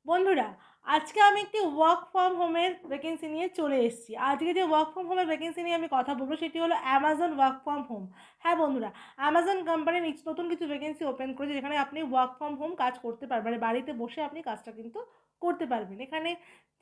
বন্ধুরা, আজকে আমি একটি ওয়ার্ক ফ্রম হোমের ভ্যাকেন্সি নিয়ে চলে এসেছি। আজকে যে ওয়ার্ক ফ্রম হোমের ভ্যাকেন্সি নিয়ে আমি কথা বলবো সেটি হলো অ্যামাজন ওয়ার্ক ফ্রম হোম। হ্যাঁ বন্ধুরা, অ্যামাজন কোম্পানি নতুন কিছু ভ্যাকেন্সি ওপেন করেছে যেখানে আপনি ওয়ার্ক ফ্রম হোম কাজ করতে পারবেন, মানে বাড়িতে বসে আপনি কাজটা কিন্তু করতে পারবেন। এখানে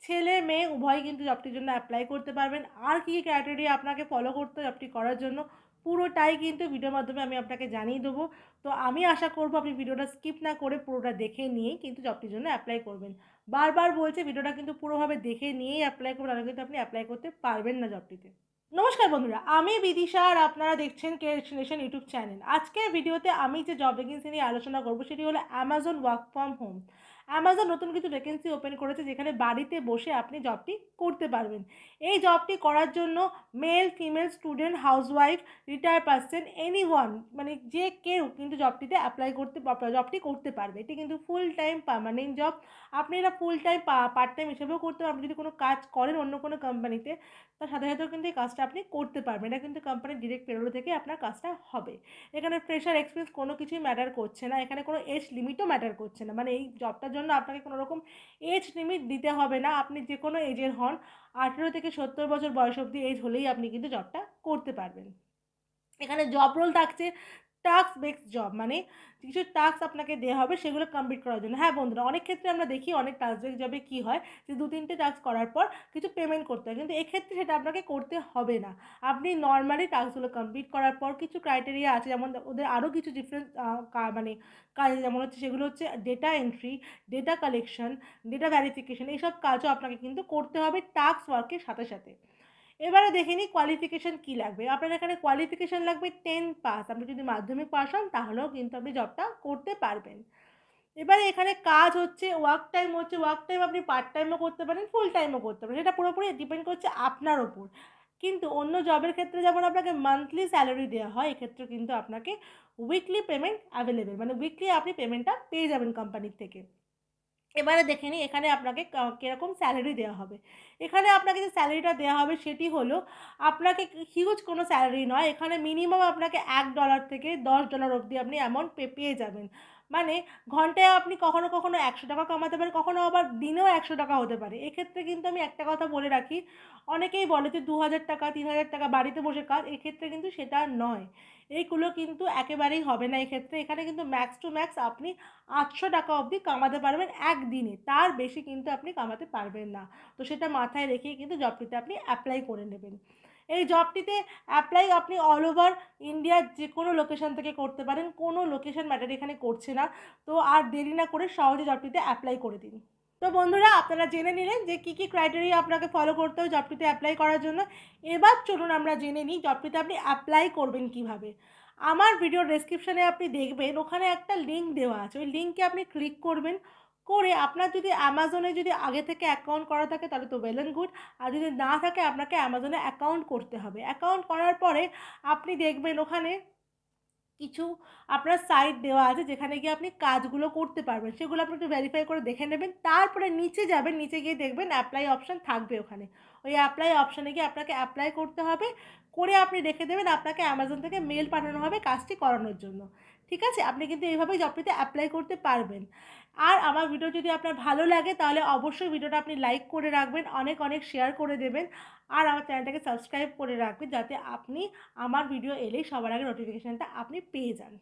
ছেলে মেয়ে উভয়ই কিন্তু জবটির জন্য অ্যাপ্লাই করতে পারবেন। আর কী কী ক্রাইটেরিয়া আপনাকে ফলো করতে হবে জবটি করার জন্য পুরোটাই কিন্তু ভিডিওর মাধ্যমে আমি আপনাকে জানিয়ে দেবো। তো আমি আশা করবো আপনি ভিডিওটা স্কিপ না করে পুরোটা দেখে নিয়েই কিন্তু জবটির জন্য অ্যাপ্লাই করবেন। বারবার বলছি ভিডিওটা কিন্তু পুরোভাবে দেখে নিয়েই অ্যাপ্লাই করবেন, নাহলে কিন্তু আপনি অ্যাপ্লাই করতে পারবেন না জবটিতে। নমস্কার বন্ধুরা, আমি বিদিশা আর আপনারা দেখছেন কে ডেস্টিনেশন ইউটিউব চ্যানেল। আজকের ভিডিওতে আমি যে জব ভ্যাকেন্সি নিয়ে আলোচনা করবো সেটি হলো Amazon work from home. Amazon নতুন কিছু ভ্যাকেন্সি ওপেন করেছে যেখানে বাড়িতে বসে আপনি জবটি করতে পারবেন। এই জবটি করার জন্য male female student housewife retired person anyone, মানে যে কেউ কিন্তু জবটিতে অ্যাপ্লাই করতে জবটি করতে পারবে। এটি কিন্তু ফুল টাইম পার্মানেন্ট জব। আপনি এটা ফুল টাইম পার্ট টাইম হিসেবেও করতে পারবেন। আপনি যদি কোনো কাজ করেন অন্য কোনো কোম্পানিতে, তার সাথে সাথেও কিন্তু এই কাজটা আপনি করতে পারবেন। এটা কিন্তু কোম্পানির ডিরেক্ট পেরোল থেকে আপনার কাজটা হবে। এখানে ফ্রেশার এক্সপিরিয়েন্স কোনো কিছুই ম্যাটার করছে না, এখানে কোনো এজ লিমিটও ম্যাটার করছে না। মানে এই জবটার জন্য আপনাকে কোনো রকম এজ লিমিট দিতে হবে না, আপনি যে কোনো এজের হন। 18 থেকে 70 বছর বয়স অবধি এজ হলেই আপনি কিন্তু জবটা করতে পারবেন। এখানে জব রোল থাকছে টাস্ক বেসড জব, মানে কিছু টাস্ক আপনাকে দেওয়া হবে সেগুলো কমপ্লিট করার জন্য। হ্যাঁ বন্ধুরা, অনেক ক্ষেত্রে আমরা দেখি অনেক টাস্ক বেসড জবে কী হয় যে 2-3টে টাস্ক করার পর কিছু পেমেন্ট করতে হয়, কিন্তু এক্ষেত্রে সেটা আপনাকে করতে হবে না। আপনি নর্মালি টাস্কগুলো কমপ্লিট করার পর কিছু ক্রাইটেরিয়া আছে, যেমন ওদের আরও কিছু ডিফারেন্ট মানে কাজ যেমন হচ্ছে, সেগুলো হচ্ছে data entry, data collection, data verification, এইসব কাজও আপনাকে কিন্তু করতে হবে টাস্ক ওয়ার্কের সাথে সাথে। এবারে দেখে নিই কোয়ালিফিকেশান কী লাগবে। আপনার এখানে কোয়ালিফিকেশান লাগবে 10 পাস। আপনি যদি মাধ্যমিক পাস হন তাহলেও কিন্তু আপনি জবটা করতে পারবেন। এবারে এখানে কাজ হচ্ছে ওয়ার্ক টাইম আপনি পার্ট টাইমও করতে পারেন, ফুল টাইমও করতে পারেন। এটা পুরোপুরি ডিপেন্ড করছে আপনার ওপর। কিন্তু অন্য জবের ক্ষেত্রে যেমন আপনাকে মান্থলি স্যালারি দেওয়া হয়, এক্ষেত্রে কিন্তু আপনাকে উইকলি পেমেন্ট অ্যাভেলেবেল, মানে উইকলি আপনি পেমেন্টটা পেয়ে যাবেন কোম্পানির থেকে। এবারে দেখে নিই এখানে আপনাকে কীরকম স্যালারি দেওয়া হবে। এখানে আপনাকে যে স্যালারিটা দেওয়া হবে সেটি হলো আপনাকে হিউজ কোনো স্যালারি নয়। এখানে মিনিমাম আপনাকে $1 থেকে $10 অবধি আপনি অ্যামাউন্ট পেয়ে যাবেন। মানে ঘন্টায় আপনি কখনো কখনো $100 কামাতে পারেন, কখনো আবার দিনেও $100 হতে পারে। এক্ষেত্রে কিন্তু আমি একটা কথা বলে রাখি, অনেকেই বলে যে $2000 $3000 বাড়িতে বসে কাজ, এক্ষেত্রে কিন্তু সেটা নয়। এইগুলো কিন্তু একেবারেই হবে না এক্ষেত্রে। এখানে কিন্তু ম্যাক্স টু ম্যাক্স আপনি $800 অবধি কামাতে পারবেন একদিনে, তার বেশি কিন্তু আপনি কামাতে পারবেন না। তো সেটা মাথায় রেখেই কিন্তু জবটিতে আপনি অ্যাপ্লাই করে নেবেন। এই জবটিতে অ্যাপ্লাই আপনি অল ওভার ইন্ডিয়ার যে কোনো লোকেশন থেকে করতে পারেন, কোনো লোকেশন ম্যাটার এখানে করছে না। তো আর দেরি না করে সহজে জবটিতে অ্যাপ্লাই করে দিন। তো বন্ধুরা, আপনারা জেনে নিলেন যে কী কী ক্রাইটেরিয়া আপনাকে ফলো করতে হবে জবটিতে অ্যাপ্লাই করার জন্য। এবার চলুন আমরা জেনে নিই জবটিতে আপনি অ্যাপ্লাই করবেন কীভাবে। আমার ভিডিওর ডেসক্রিপশানে আপনি দেখবেন ওখানে একটা লিঙ্ক দেওয়া আছে, ওই লিঙ্কে আপনি ক্লিক করবেন। করে আপনার যদি অ্যামাজনে যদি আগে থেকে অ্যাকাউন্ট করা থাকে তাহলে তো ওয়েল অ্যান্ড গুড। আর যদি না থাকে আপনাকে অ্যামাজনে অ্যাকাউন্ট করতে হবে। অ্যাকাউন্ট করার পরে আপনি দেখবেন ওখানে কিছু আপনার সাইট দেওয়া আছে যেখানে গিয়ে আপনি কাজগুলো করতে পারবেন। সেগুলো আপনি একটু ভেরিফাই করে দেখে নেবেন। তারপরে নিচে যাবেন, নিচে গিয়ে দেখবেন অ্যাপ্লাই অপশান থাকবে ওখানে। ওই অ্যাপ্লাই অপশানে গিয়ে আপনাকে অ্যাপ্লাই করতে হবে। করে আপনি রেখে দেবেন, আপনাকে অ্যামাজন থেকে মেল পাঠানো হবে কাজটি করানোর জন্য। ঠিক আছে? আপনি কিন্তু এইভাবেই জবটিতে অ্যাপ্লাই করতে পারবেন। আর আমার ভিডিও যদি আপনার ভালো লাগে তাহলে অবশ্যই ভিডিওটা আপনি লাইক করে রাখবেন, অনেক অনেক শেয়ার করে দেবেন। আর আমার চ্যানেলটাকে সাবস্ক্রাইব করে রাখবেন যাতে আপনি আমার ভিডিও এলেই সবার আগে নোটিফিকেশানটা আপনি পেয়ে যান।